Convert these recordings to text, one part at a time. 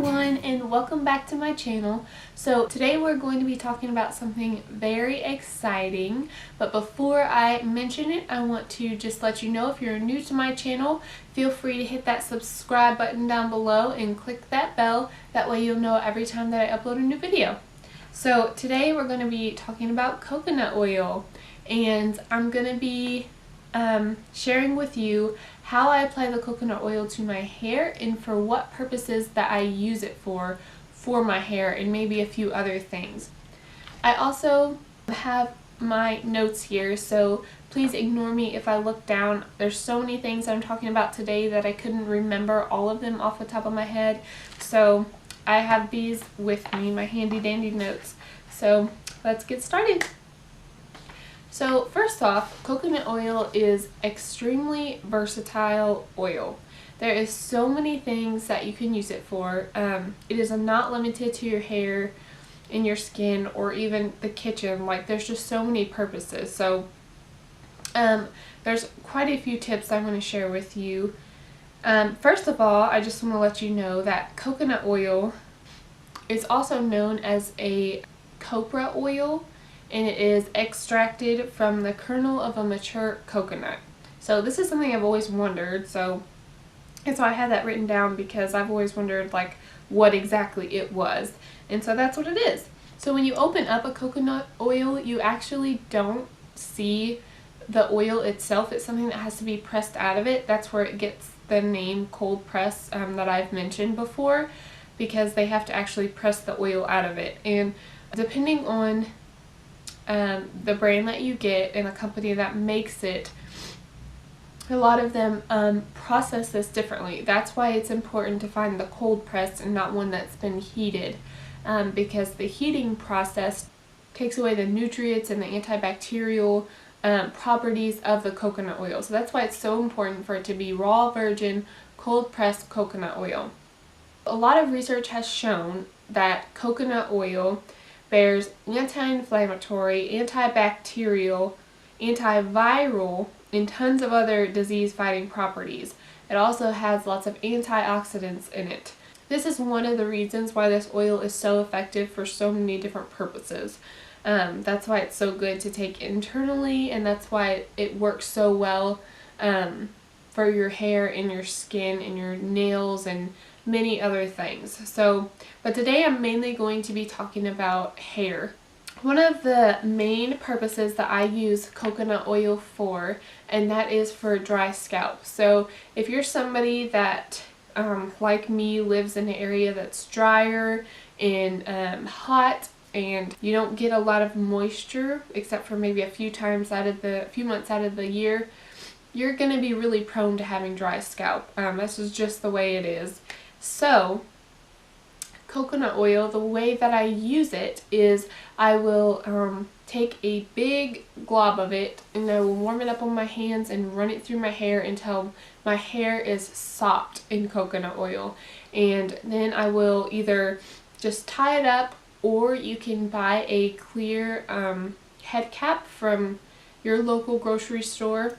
everyone, and welcome back to my channel. So today we're going to be talking about something very exciting, but before I mention it, I want to just let you know, if you're new to my channel, feel free to hit that subscribe button down below and click that bell. That way you'll know every time that I upload a new video. So today we're going to be talking about coconut oil, and I'm going to be sharing with you how I apply the coconut oil to my hair and for what purposes that I use it for my hair, and maybe a few other things. I also have my notes here, so please ignore me if I look down. There's so many things I'm talking about today that I couldn't remember all of them off the top of my head, so I have these with me, my handy dandy notes. So let's get started. So first off, coconut oil is extremely versatile oil. There is so many things that you can use it for. It is not limited to your hair and your skin or even the kitchen. Like, there's just so many purposes. So there's quite a few tips I'm going to share with you. First of all, I just want to let you know that coconut oil is also known as a copra oil, and it is extracted from the kernel of a mature coconut. So this is something I've always wondered, and so I had that written down because I've always wondered like what exactly it was, and so that's what it is. So when you open up a coconut oil, you actually don't see the oil itself. It's something that has to be pressed out of it. That's where it gets the name cold press that I've mentioned before, because they have to actually press the oil out of it. And depending on the brand that you get and the company that makes it, a lot of them process this differently. That's why it's important to find the cold press and not one that's been heated, because the heating process takes away the nutrients and the antibacterial properties of the coconut oil. So that's why it's so important for it to be raw, virgin, cold pressed coconut oil. A lot of research has shown that coconut oil bears anti-inflammatory, antibacterial, antiviral, and tons of other disease-fighting properties. It also has lots of antioxidants in it. This is one of the reasons why this oil is so effective for so many different purposes. That's why it's so good to take internally, and that's why it works so well for your hair and your skin and your nails and many other things. But today I'm mainly going to be talking about hair. One of the main purposes that I use coconut oil for, and that is for dry scalp. So if you're somebody that, like me, lives in an area that's drier and hot, and you don't get a lot of moisture except for maybe a few months out of the year, you're going to be really prone to having dry scalp. This is just the way it is. So coconut oil, the way that I use it is I will take a big glob of it, and I will warm it up on my hands and run it through my hair until my hair is sopped in coconut oil. And then I will either just tie it up, or you can buy a clear head cap from your local grocery store,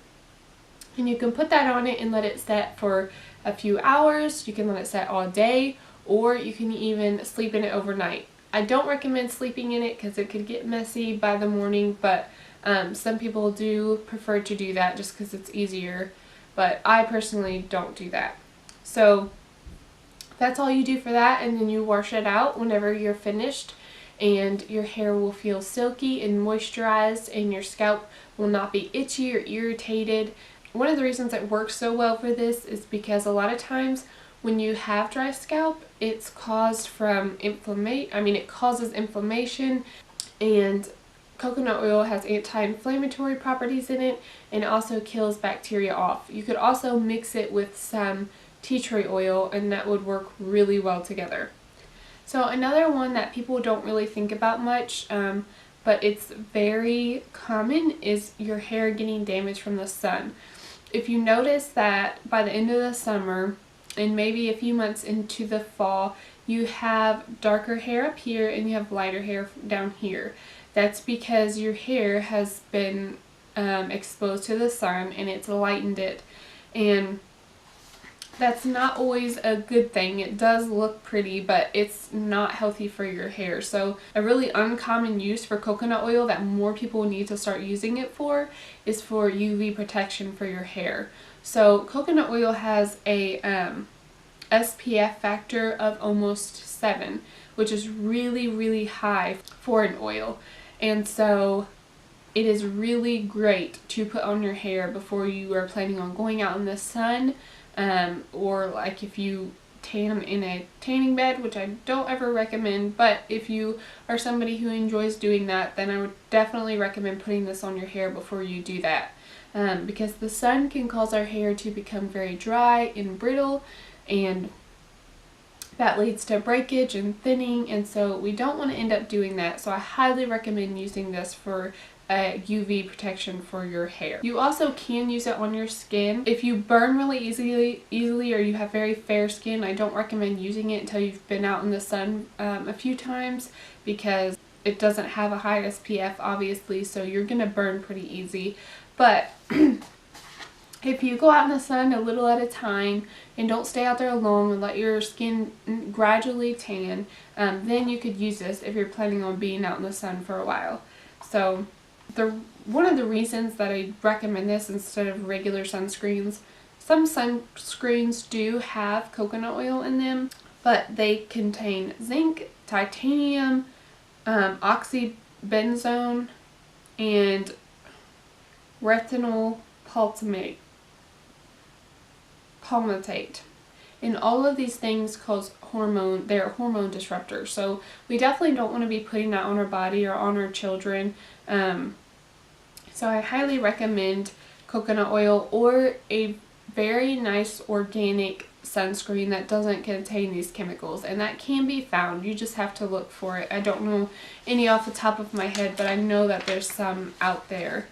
and you can put that on it and let it set for a few hours. You can let it set all day, or you can even sleep in it overnight. I don't recommend sleeping in it because it could get messy by the morning, but some people do prefer to do that just because it's easier, but I personally don't do that. So that's all you do for that, and then you wash it out whenever you're finished, and your hair will feel silky and moisturized, and your scalp will not be itchy or irritated. One of the reasons it works so well for this is because a lot of times when you have dry scalp, it's caused from it causes inflammation, and coconut oil has anti-inflammatory properties in it, and it also kills bacteria off. You could also mix it with some tea tree oil, and that would work really well together. So another one that people don't really think about much, but it's very common, is your hair getting damaged from the sun. If you notice that by the end of the summer and maybe a few months into the fall, you have darker hair up here and you have lighter hair down here, that's because your hair has been exposed to the sun and it's lightened it. And that's not always a good thing. It does look pretty, but it's not healthy for your hair. So a really uncommon use for coconut oil that more people need to start using it for is for UV protection for your hair. So coconut oil has a SPF factor of almost 7, which is really, really high for an oil. And so it is really great to put on your hair before you are planning on going out in the sun, or like if you tan in a tanning bed, which I don't ever recommend, but if you are somebody who enjoys doing that, then I would definitely recommend putting this on your hair before you do that, because the sun can cause our hair to become very dry and brittle, and that leads to breakage and thinning, and so we don't want to end up doing that. So I highly recommend using this for UV protection for your hair. You also can use it on your skin. If you burn really easily or you have very fair skin, I don't recommend using it until you've been out in the sun a few times, because it doesn't have a high SPF obviously, so you're gonna burn pretty easy. But if you go out in the sun a little at a time and don't stay out there long and let your skin gradually tan, then you could use this if you're planning on being out in the sun for a while. So one of the reasons that I recommend this instead of regular sunscreens, some sunscreens do have coconut oil in them, but they contain zinc, titanium, oxybenzone, and retinol palmitate. And all of these things cause they're hormone disruptors. So we definitely don't want to be putting that on our body or on our children. So I highly recommend coconut oil or a very nice organic sunscreen that doesn't contain these chemicals, and that can be found. You just have to look for it. I don't know any off the top of my head, but I know that there's some out there.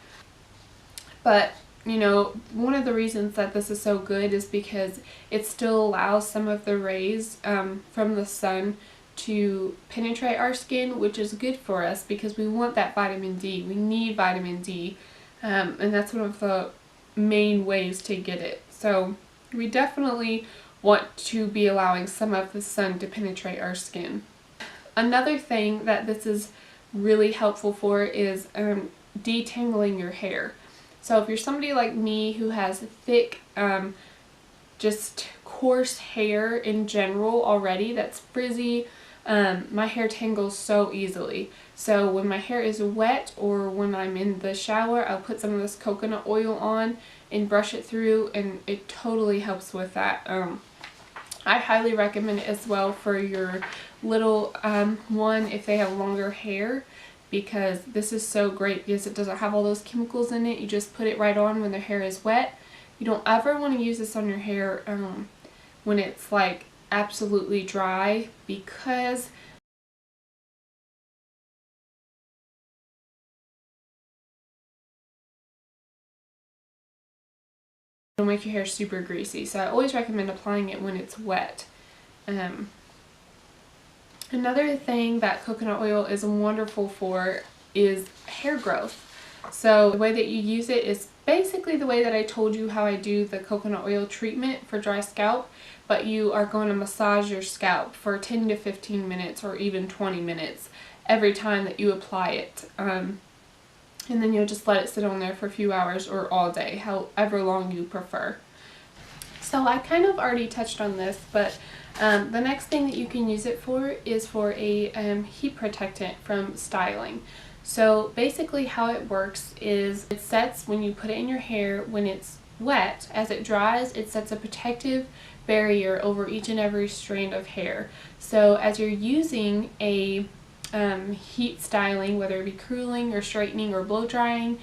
But you know, one of the reasons that this is so good is because it still allows some of the rays from the sun to penetrate our skin, which is good for us because we want that vitamin D. We need vitamin D, and that's one of the main ways to get it. So we definitely want to be allowing some of the sun to penetrate our skin. Another thing that this is really helpful for is detangling your hair. So if you're somebody like me who has thick, just coarse hair in general already that's frizzy, my hair tangles so easily. So when my hair is wet or when I'm in the shower, I'll put some of this coconut oil on and brush it through, and it totally helps with that. I highly recommend it as well for your little one if they have longer hair, because this is so great because it doesn't have all those chemicals in it. You just put it right on when their hair is wet. You don't ever want to use this on your hair when it's like absolutely dry, because it'll make your hair super greasy. So I always recommend applying it when it's wet. Another thing that coconut oil is wonderful for is hair growth. So the way that you use it is basically the way that I told you how I do the coconut oil treatment for dry scalp, but you are going to massage your scalp for 10 to 15 minutes or even 20 minutes every time that you apply it. And then you'll just let it sit on there for a few hours or all day, however long you prefer. So I kind of already touched on this, but the next thing that you can use it for is for a heat protectant from styling. So basically how it works is it sets, when you put it in your hair when it's wet, as it dries, it sets a protective barrier over each and every strand of hair. So as you're using a heat styling, whether it be curling or straightening or blow drying,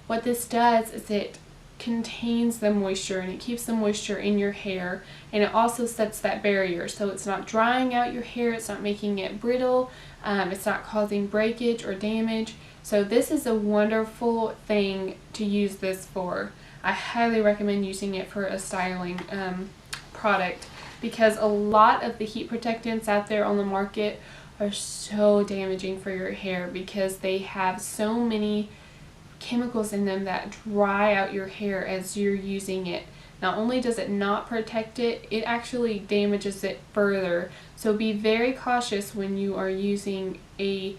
what this does is it contains the moisture and it keeps the moisture in your hair, and it also sets that barrier so it's not drying out your hair, it's not making it brittle, it's not causing breakage or damage. So this is a wonderful thing to use this for. I highly recommend using it for a styling product, because a lot of the heat protectants out there on the market are so damaging for your hair because they have so many chemicals in them that dry out your hair as you're using it not only does it not protect it, it actually damages it further. So be very cautious when you are using a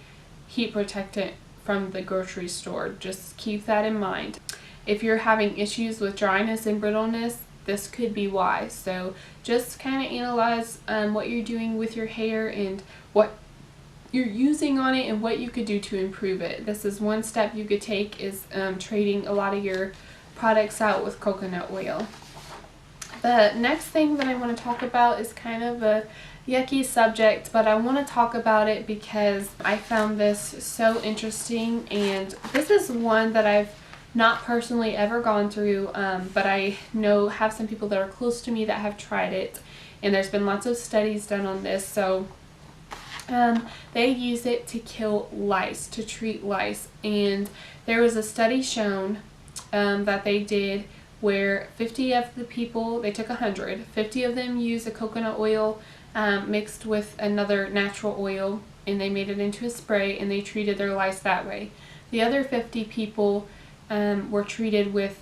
heat protectant from the grocery store. Just keep that in mind. If you're having issues with dryness and brittleness, this could be why. So just kind of analyze what you're doing with your hair and what you're using on it and what you could do to improve it. This is one step you could take, is trading a lot of your products out with coconut oil. The next thing that I want to talk about is kind of a yucky subject, but I want to talk about it because I found this so interesting, and this is one that I've not personally ever gone through, but I know have some people that are close to me that have tried it, and there's been lots of studies done on this. So they use it to kill lice, to treat lice, and there was a study shown that they did where 50 of the people, they took 100, 50 of them used a coconut oil mixed with another natural oil, and they made it into a spray, and they treated their lice that way. The other 50 people were treated with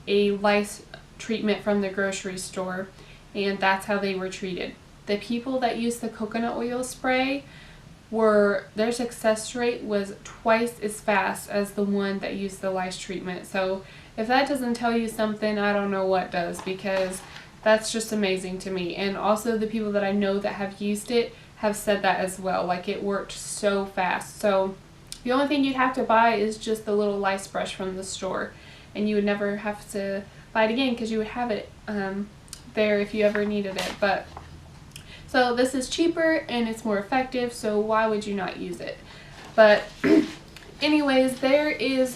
a lice treatment from the grocery store, and that's how they were treated. The people that used the coconut oil spray, their success rate was twice as fast as the one that used the lice treatment. So if that doesn't tell you something, I don't know what does, because that's just amazing to me. And also the people that I know that have used it have said that as well. Like, it worked so fast. So the only thing you'd have to buy is just the little lice brush from the store, and you would never have to buy it again because you would have it there if you ever needed it. But so this is cheaper and it's more effective, so why would you not use it? But anyways, there is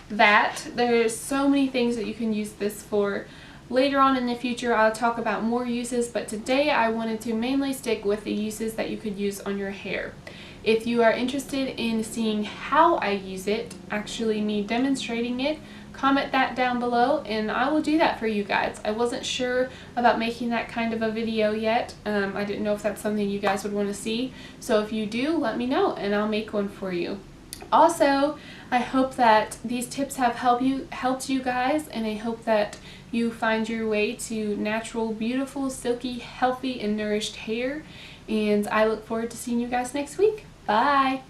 that. There's so many things that you can use this for. Later on in the future, I'll talk about more uses, but today I wanted to mainly stick with the uses that you could use on your hair. If you are interested in seeing how I use it, actually me demonstrating it, comment that down below and I will do that for you guys. I wasn't sure about making that kind of a video yet. I didn't know if that's something you guys would want to see. So if you do, let me know and I'll make one for you. Also, I hope that these tips have helped you guys, and I hope that you find your way to natural, beautiful, silky, healthy, and nourished hair. And I look forward to seeing you guys next week. Bye!